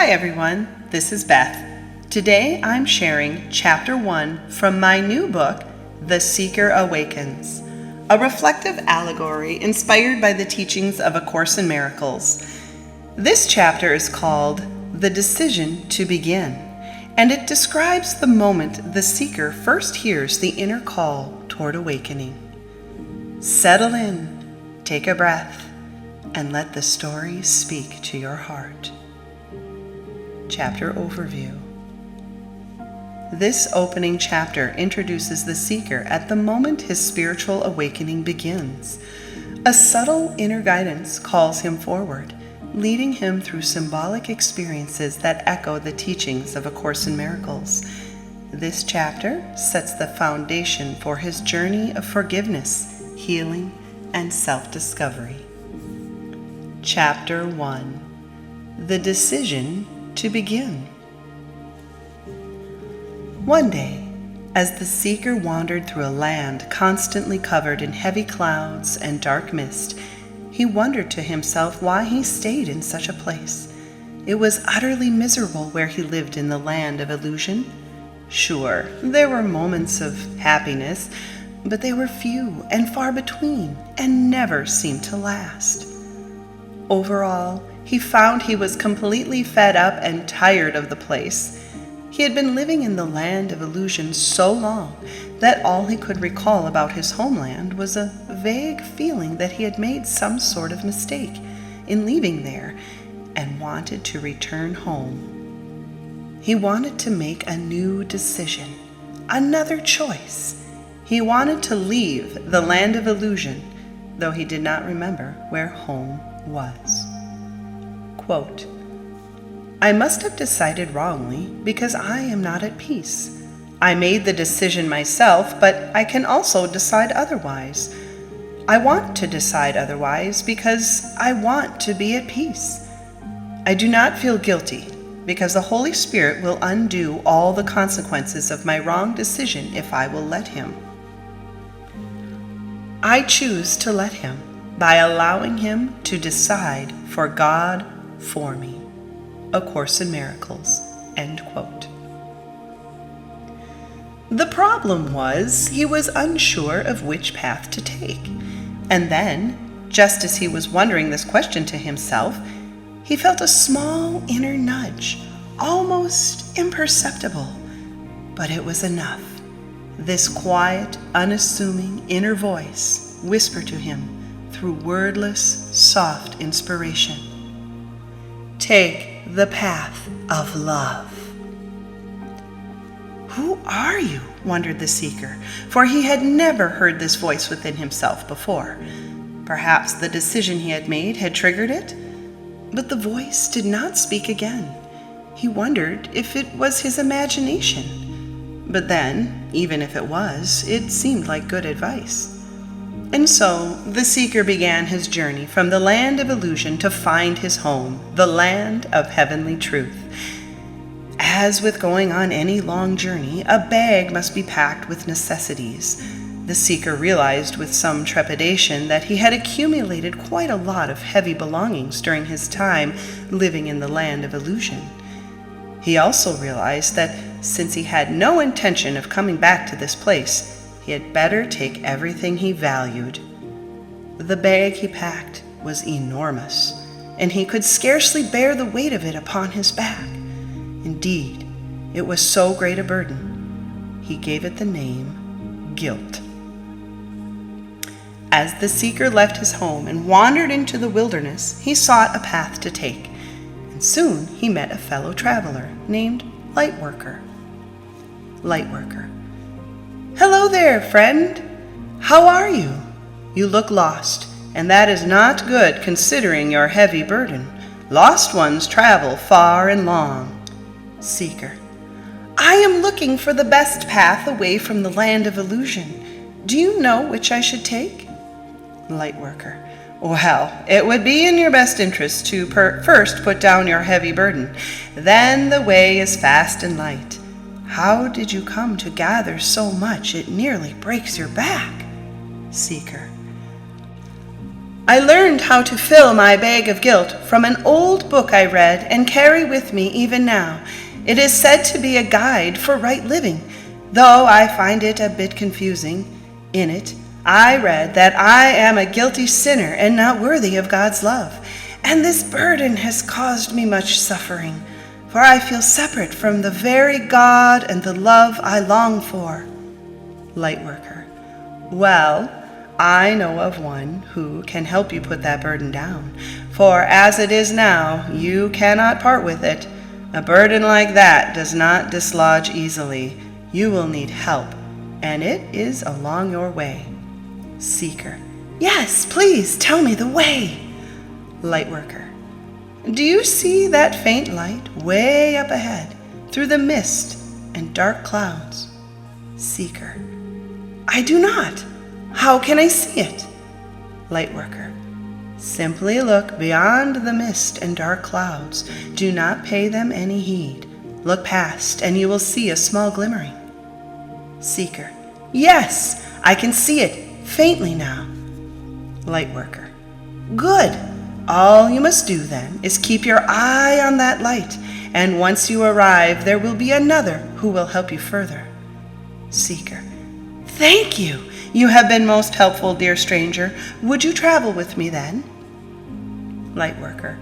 Hi everyone, this is Beth. Today I'm sharing Chapter 1 from my new book, The Seeker Awakens, a reflective allegory inspired by the teachings of A Course in Miracles. This chapter is called The Decision to Begin, and it describes the moment the seeker first hears the inner call toward awakening. Settle in, take a breath, and let the story speak to your heart. Chapter Overview. This opening chapter introduces the seeker at the moment his spiritual awakening begins. A subtle inner guidance calls him forward, leading him through symbolic experiences that echo the teachings of A Course in Miracles. This chapter sets the foundation for his journey of forgiveness, healing, and self-discovery. Chapter 1. The Decision to Begin. One day, as the seeker wandered through a land constantly covered in heavy clouds and dark mist, he wondered to himself why he stayed in such a place. It was utterly miserable where he lived in the land of illusion. Sure, there were moments of happiness, but they were few and far between and never seemed to last. Overall, he found he was completely fed up and tired of the place. He had been living in the land of illusion so long that all he could recall about his homeland was a vague feeling that he had made some sort of mistake in leaving there and wanted to return home. He wanted to make a new decision, another choice. He wanted to leave the land of illusion, though he did not remember where home was. Quote, I must have decided wrongly because I am not at peace. I made the decision myself, but I can also decide otherwise. I want to decide otherwise because I want to be at peace. I do not feel guilty because the Holy Spirit will undo all the consequences of my wrong decision if I will let Him. I choose to let Him by allowing Him to decide for God for me. A Course in Miracles. End quote. The problem was he was unsure of which path to take. And then, just as he was wondering this question to himself, he felt a small inner nudge, almost imperceptible, but it was enough. This quiet, unassuming inner voice whispered to him through wordless, soft inspiration. Take the path of love. Who are you? Wondered the seeker, for he had never heard this voice within himself before. Perhaps the decision he had made had triggered it, but the voice did not speak again. He wondered if it was his imagination. But then, even if it was, it seemed like good advice. And so, the seeker began his journey from the land of illusion to find his home, the land of heavenly truth. As with going on any long journey, a bag must be packed with necessities. The seeker realized with some trepidation that he had accumulated quite a lot of heavy belongings during his time living in the land of illusion. He also realized that since he had no intention of coming back to this place, he had better take everything he valued. The bag he packed was enormous, and he could scarcely bear the weight of it upon his back. Indeed, it was so great a burden, he gave it the name guilt. As the seeker left his home and wandered into the wilderness, he sought a path to take, and soon he met a fellow traveler named Lightworker. Lightworker. Hello there, friend. How are you? You look lost, and that is not good considering your heavy burden. Lost ones travel far and long. Seeker. I am looking for the best path away from the land of illusion. Do you know which I should take? Lightworker. Well, it would be in your best interest to first put down your heavy burden. Then the way is fast and light. How did you come to gather so much it nearly breaks your back? Seeker. I learned how to fill my bag of guilt from an old book I read and carry with me even now. It is said to be a guide for right living, though I find it a bit confusing. In it, I read that I am a guilty sinner and not worthy of God's love, and this burden has caused me much suffering, for I feel separate from the very God and the love I long for. Lightworker. Well, I know of one who can help you put that burden down, for as it is now, you cannot part with it. A burden like that does not dislodge easily. You will need help, and it is along your way. Seeker. Yes, please tell me the way. Lightworker. Do you see that faint light way up ahead through the mist and dark clouds? Seeker. I do not. How can I see it? Lightworker. Simply look beyond the mist and dark clouds. Do not pay them any heed. Look past, and you will see a small glimmering. Seeker. Yes, I can see it, faintly now. Lightworker. Good. All you must do then is keep your eye on that light, and once you arrive, there will be another who will help you further. Seeker. Thank you. You have been most helpful, dear stranger. Would you travel with me then? Lightworker.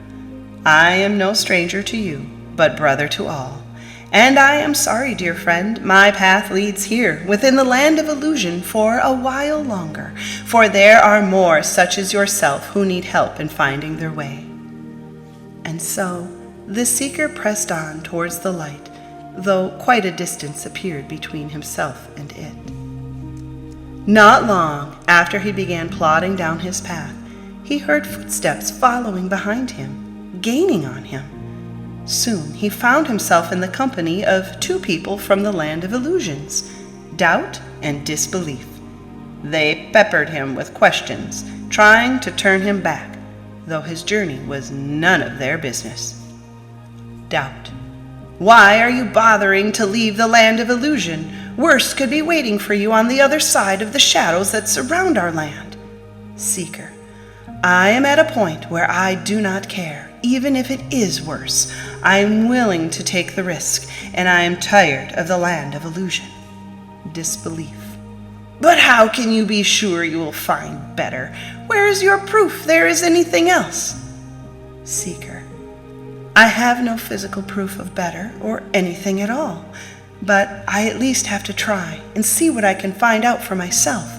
I am no stranger to you, but brother to all. And I am sorry, dear friend, my path leads here, within the land of illusion, for a while longer, for there are more such as yourself who need help in finding their way. And so the seeker pressed on towards the light, though quite a distance appeared between himself and it. Not long after he began plodding down his path, he heard footsteps following behind him, gaining on him. Soon he found himself in the company of two people from the land of illusions, doubt and disbelief. They peppered him with questions, trying to turn him back, though his journey was none of their business. Doubt. Why are you bothering to leave the land of illusion? Worse could be waiting for you on the other side of the shadows that surround our land. Seeker. I am at a point where I do not care, even if it is worse. I am willing to take the risk, and I am tired of the land of illusion. Disbelief. But how can you be sure you will find better? Where is your proof there is anything else? Seeker. I have no physical proof of better or anything at all, but I at least have to try and see what I can find out for myself.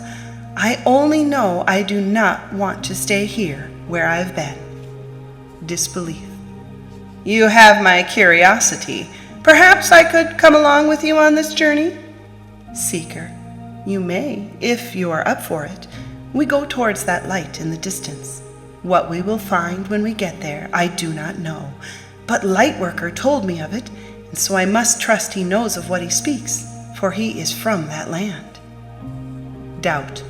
I only know I do not want to stay here where I've been. Disbelief. You have my curiosity. Perhaps I could come along with you on this journey? Seeker. You may, if you are up for it. We go towards that light in the distance. What we will find when we get there, I do not know. But Lightworker told me of it, and so I must trust he knows of what he speaks, for he is from that land. Doubt.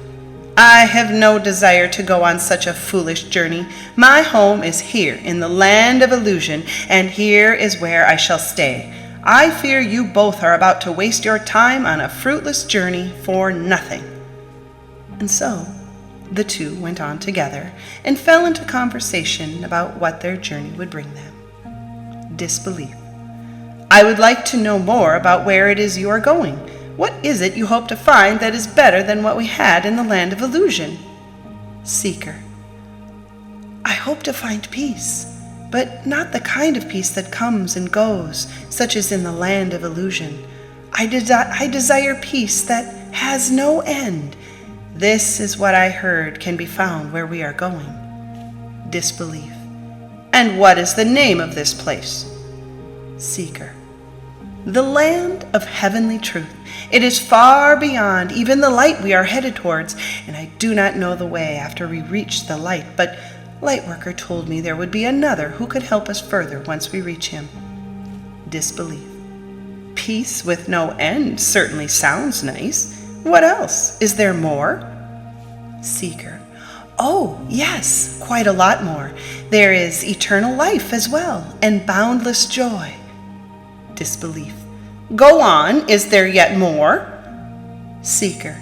I have no desire to go on such a foolish journey. My home is here in the land of illusion, and here is where I shall stay. I fear you both are about to waste your time on a fruitless journey for nothing. And so the two went on together and fell into conversation about what their journey would bring them. Disbelief. I would like to know more about where it is you are going. What is it you hope to find that is better than what we had in the land of illusion? Seeker. I hope to find peace, but not the kind of peace that comes and goes, such as in the land of illusion. I desire peace that has no end. This is what I heard can be found where we are going. Disbelief. And what is the name of this place? Seeker. The land of heavenly truth. It is far beyond even the light we are headed towards, and I do not know the way after we reach the light, but Lightworker told me there would be another who could help us further once we reach him. Disbelief. Peace with no end certainly sounds nice. What else? Is there more? Seeker. Oh, yes, quite a lot more. There is eternal life as well, and boundless joy. Disbelief. Go on, is there yet more? Seeker.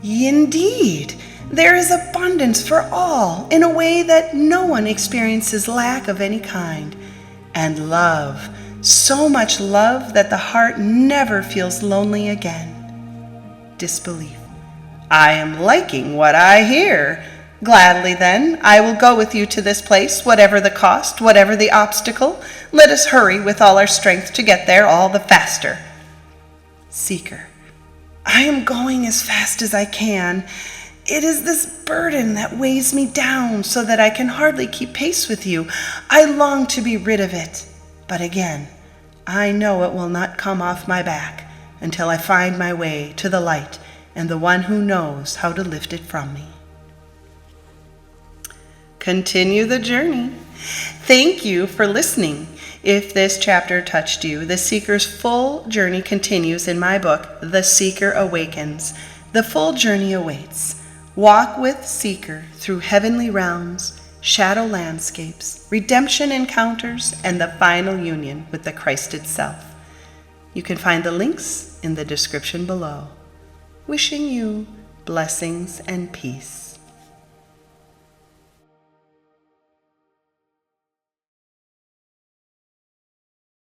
Indeed, There is abundance for all in a way that no one experiences lack of any kind. And love, so much love that the heart never feels lonely again. Disbelief. I am liking what I hear. Gladly then, I will go with you to this place, whatever the cost, whatever the obstacle. Let us hurry with all our strength to get there all the faster. Seeker. I am going as fast as I can. It is this burden that weighs me down so that I can hardly keep pace with you. I long to be rid of it. But again, I know it will not come off my back until I find my way to the light and the one who knows how to lift it from me. Continue the journey. Thank you for listening. If this chapter touched you, the Seeker's full journey continues in my book, The Seeker Awakens. The full journey awaits. Walk with Seeker through heavenly realms, shadow landscapes, redemption encounters, and the final union with the Christ itself. You can find the links in the description below. Wishing you blessings and peace.